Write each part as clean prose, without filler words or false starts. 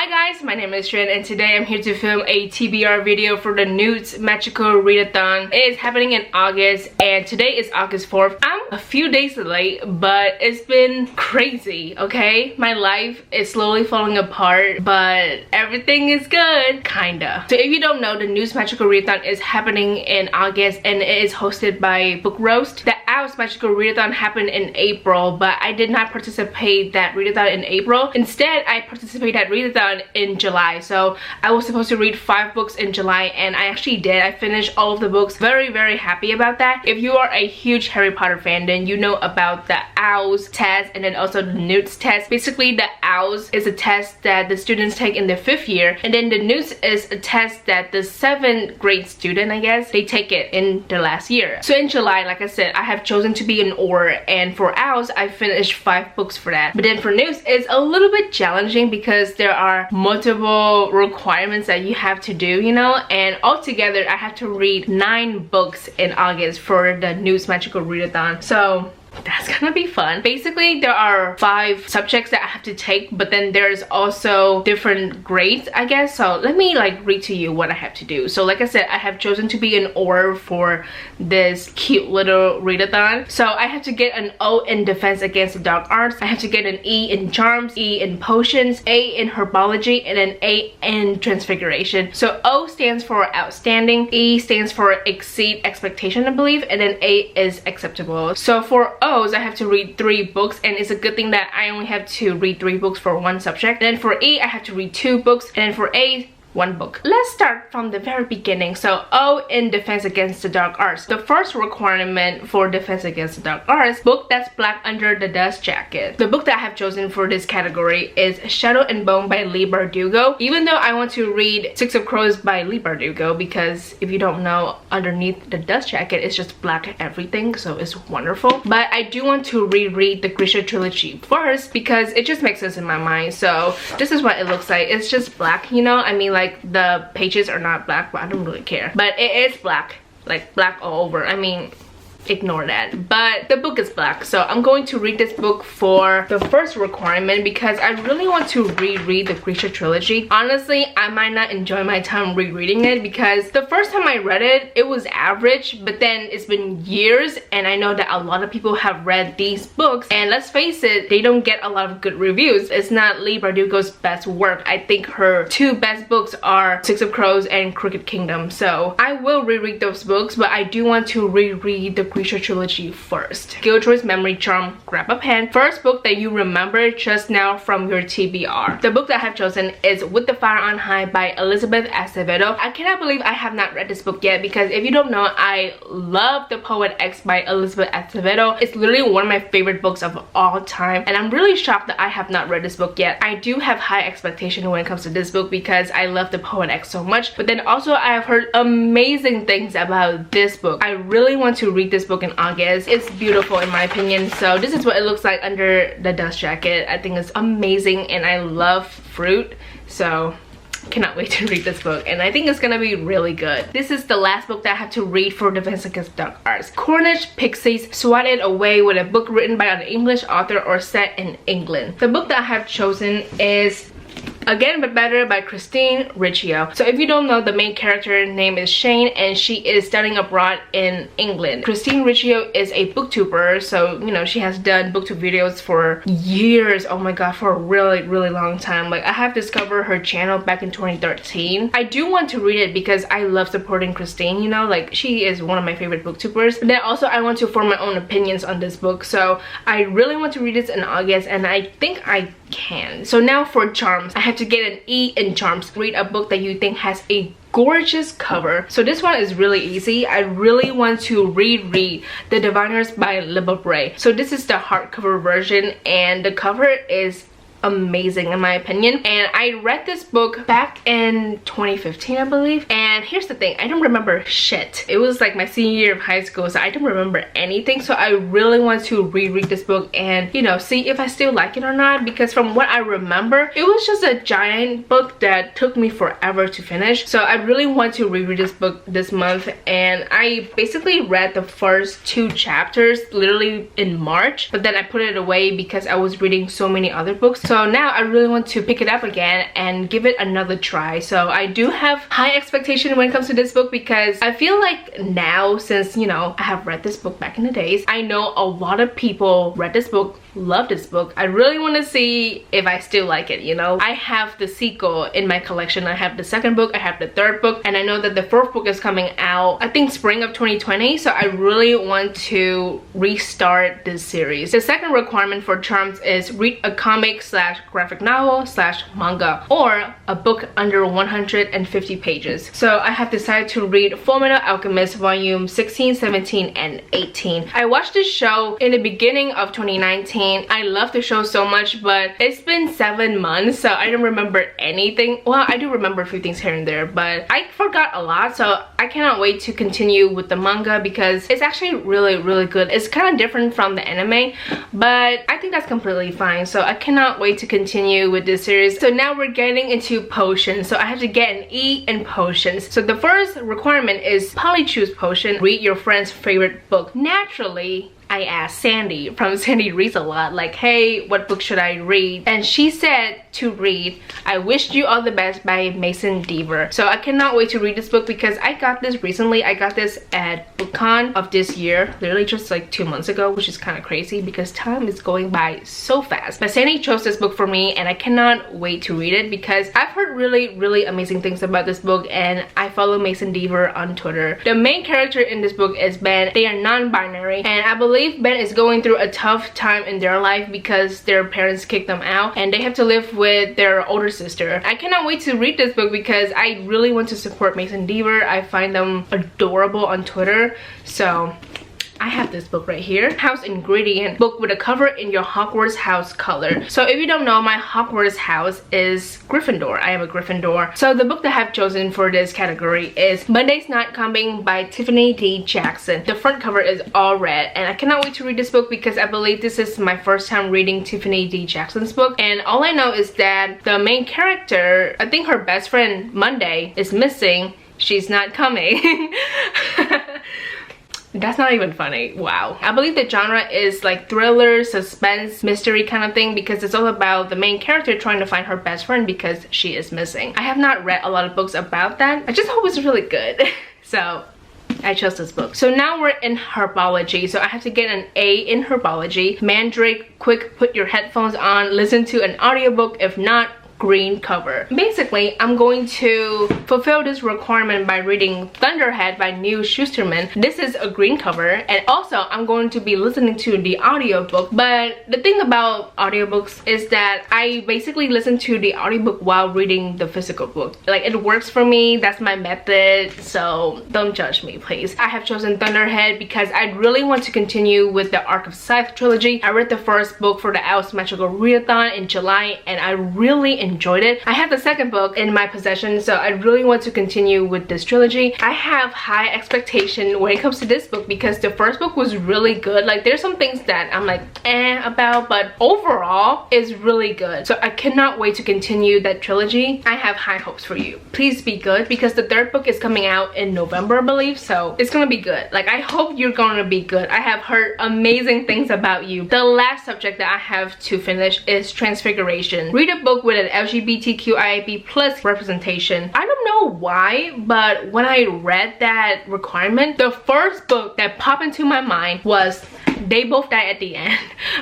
Hi guys, my name is Trinh and today I'm here to film a TBR video for the N.E.W.T.s magical readathon. It is happening in August and today is August 4th. I'm a few days late, but it's been crazy, okay? My life is slowly falling apart, but everything is good, kinda. So if you don't know, the N.E.W.T.s magical readathon is happening in August and it is hosted by Book Roast. The N.E.W.T.s magical readathon happened in April, but I did not participate that readathon in April. Instead, I participated at readathon in July. So I was supposed to read 5 books in July and I actually did. I finished all of the books. Very happy about that. If you are a huge Harry Potter fan, then you know about the N.E.W.T.s test and then also the N.E.W.T.s test. Basically, the N.E.W.T.s is a test that the students take in their 5th year, and then the N.E.W.T.s is a test that the 7th grade student, I guess, they take it in the last year. So in July, like I said, I have chosen to be an OR, and for N.E.W.T.s, I finished 5 books for that. But then for N.E.W.T.s, it's a little bit challenging because there are multiple requirements that you have to do, you know, and altogether I have to read 9 books in August for the N.E.W.T.s magical readathon. So that's gonna be fun. Basically, there are 5 subjects that I have to take, but then there's also different grades, I guess. So let me like read to you what I have to do. So like I said, I have chosen to be an OR for this cute little readathon. So I have to get an O in defense against the dark arts. I have to get an E in charms, E in potions, A in herbology, and an A in transfiguration. So O stands for outstanding, E stands for exceed expectation, I believe, and then A is acceptable. So for O's, I have to read 3 books, and it's a good thing that I only have to read 3 books for 1 subject. And then for E, I have to read 2 books, and then for A, 1 book. Let's start from the very beginning. So O in defense against the dark arts. The first requirement for defense against the dark arts, book that's black under the dust jacket. The book that I have chosen for this category is Shadow and Bone by Leigh Bardugo. Even though I want to read 6 of Crows by Leigh Bardugo, because if you don't know, underneath the dust jacket is just black everything, so it's wonderful. But I do want to reread the Grisha trilogy first because it just makes sense in my mind. So this is what it looks like. It's just black, you know, I mean, like the pages are not black, but I don't really care, but it is black, like black all over. I mean, ignore that, but the book is black. So I'm going to read this book for the first requirement because I really want to reread the Grisha trilogy. Honestly, I might not enjoy my time rereading it because the first time I read it, it was average, but then it's been years and I know that a lot of people have read these books, and let's face it, they don't get a lot of good reviews. It's not Leigh Bardugo's best work. I think her 2 best books are 6 of Crows and Crooked Kingdom. So I will reread those books, but I do want to reread the Grisha trilogy first. Giltroy's Memory Charm, grab a pen. First book that you remember just now from your TBR. The book that I have chosen is With the Fire on High by Elizabeth Acevedo. I cannot believe I have not read this book yet because if you don't know, I love The Poet X by Elizabeth Acevedo. It's literally one of my favorite books of all time, and I'm really shocked that I have not read this book yet. I do have high expectation when it comes to this book because I love The Poet X so much, but then also I have heard amazing things about this book. I really want to read this book in August. It's beautiful in my opinion. So this is what it looks like under the dust jacket. I think it's amazing and I love fruit, so cannot wait to read this book, and I think it's gonna be really good. This is the last book that I have to read for Defense Against Dark Arts. Cornish Pixies Swatted Away, with a book written by an English author or set in England. The book that I have chosen is Again But Better by Christine Riccio. So if you don't know, the main character name is Shane and she is studying abroad in England. Christine Riccio is a booktuber, so you know, she has done booktube videos for years. Oh my god, for a really long time. Like I have discovered her channel back in 2013. I do want to read it because I love supporting Christine, you know, like she is one of my favorite booktubers. But then also I want to form my own opinions on this book, so I really want to read this in August and I think I can. So now for charms, I have to get an E in charms. Read a book that you think has a gorgeous cover. So this one is really easy. I really want to reread The Diviners by Libba Bray. So this is the hardcover version and the cover is amazing in my opinion, and I read this book back in 2015 I believe, and here's the thing, I don't remember shit. It was like my senior year of high school, so I don't remember anything. So I really want to reread this book and, you know, see if I still like it or not, because from what I remember, it was just a giant book that took me forever to finish. So I really want to reread this book this month, and I basically read the first 2 chapters literally in March, but then I put it away because I was reading so many other books. So So now I really want to pick it up again and give it another try. So I do have high expectation when it comes to this book, because I feel like now, since you know I have read this book back in the days, I know a lot of people read this book, love this book. I really want to see if I still like it, you know. I have the sequel in my collection. I have the second book, I have the third book, and I know that the fourth book is coming out I think spring of 2020. So I really want to restart this series. The second requirement for charms is read a comic slash graphic novel slash manga, or a book under 150 pages. So I have decided to read Fullmetal Alchemist volume 16, 17, and 18. I watched this show in the beginning of 2019. I love the show so much, but it's been 7 months, so I don't remember anything. Well, I do remember a few things here and there, but I forgot a lot. So I cannot wait to continue with the manga, because it's actually really good. It's kind of different from the anime, but I think that's completely fine. So I cannot wait to continue with this series. So now we're getting into potions. So I have to get an E in potions. So the first requirement is Polyjuice potion. Read your friend's favorite book. Naturally, I asked Sandy from Sandy Reads a Lot, like, hey, what book should I read? And she said to read I Wished You All the Best by Mason Deaver. So I cannot wait to read this book, because I got this recently. I got this at BookCon of this year, literally just like 2 months ago, which is kind of crazy because time is going by so fast. But Sandy chose this book for me, and I cannot wait to read it, because I've heard really amazing things about this book, and I follow Mason Deaver on Twitter. The main character in this book is Ben. They are non-binary, and I believe Ben is going through a tough time in their life because their parents kicked them out and they have to live with their older sister. I cannot wait to read this book because I really want to support Mason Deaver. I find them adorable on Twitter. So I have this book right here, House Ingredient book with a cover in your Hogwarts house color. So if you don't know, my Hogwarts house is Gryffindor. I am a Gryffindor. So the book that I've chosen for this category is Monday's Not Coming by Tiffany D. Jackson. The front cover is all red, and I cannot wait to read this book because I believe this is my first time reading Tiffany D. Jackson's book. And all I know is that the main character, I think her best friend Monday, is missing. She's not coming. That's not even funny. Wow. I believe the genre is like thriller, suspense, mystery kind of thing, because it's all about the main character trying to find her best friend because she is missing. I have not read a lot of books about that. I just hope it's really good. So I chose this book. So now we're in herbology. So I have to get an A in herbology. Mandrake, quick, put your headphones on, listen to an audiobook. If not, green cover. Basically, I'm going to fulfill this requirement by reading Thunderhead by Neil Shusterman. This is a green cover, and also I'm going to be listening to the audiobook. But the thing about audiobooks is that I basically listen to the audiobook while reading the physical book. Like, it works for me. That's my method, so don't judge me, please. I have chosen Thunderhead because I really want to continue with the Arc of Scythe trilogy. I read the first book for the N.E.W.T.s Magical Readathon in July, and I really enjoyed it. I have the second book in my possession, so I really want to continue with this trilogy. I have high expectation when it comes to this book because the first book was really good. Like, there's some things that I'm like about, but overall it's really good. So I cannot wait to continue that trilogy. I have high hopes for you. Please be good, because the third book is coming out in November, I believe, so it's gonna be good. Like, I hope you're gonna be good. I have heard amazing things about you. The last subject that I have to finish is Transfiguration. Read a book with an LGBTQIA+ representation. I don't know why, but when I read that requirement, the first book that popped into my mind was They Both Die at the End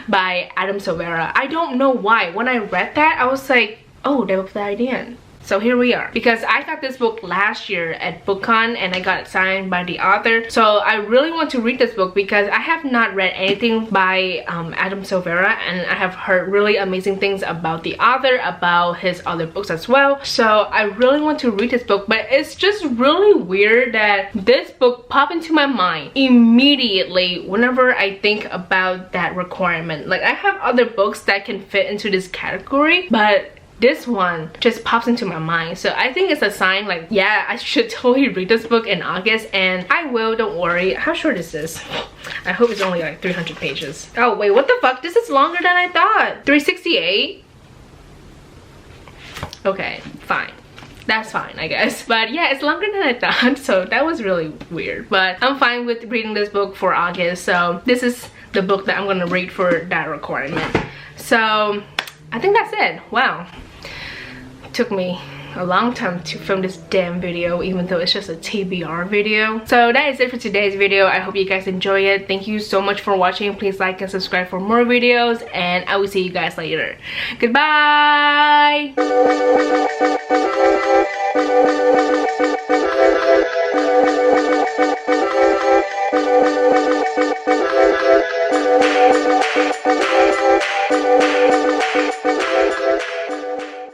by Adam Silvera. I don't know why. When I read that, I was like, oh, They Both Die at the End. So here we are, because I got this book last year at BookCon and I got it signed by the author. So I really want to read this book because I have not read anything by Adam Silvera, and I have heard really amazing things about the author, about his other books as well. So I really want to read this book, but it's just really weird that this book popped into my mind immediately whenever I think about that requirement. Like, I have other books that can fit into this category, but this one just pops into my mind. So I think it's a sign, like, yeah, I should totally read this book in August, and I will, don't worry. How short is this? I hope it's only like 300 pages. Oh wait, what the fuck? This is longer than I thought. 368? Okay, fine. That's fine, I guess. But yeah, it's longer than I thought, so that was really weird. But I'm fine with reading this book for August, so this is the book that I'm gonna read for that requirement. So I think that's it. Wow. It took me a long time to film this damn video, even though it's just a TBR video. So that is it for today's video. I hope you guys enjoy it. Thank you so much for watching. Please like and subscribe for more videos, and I will see you guys later. Goodbye.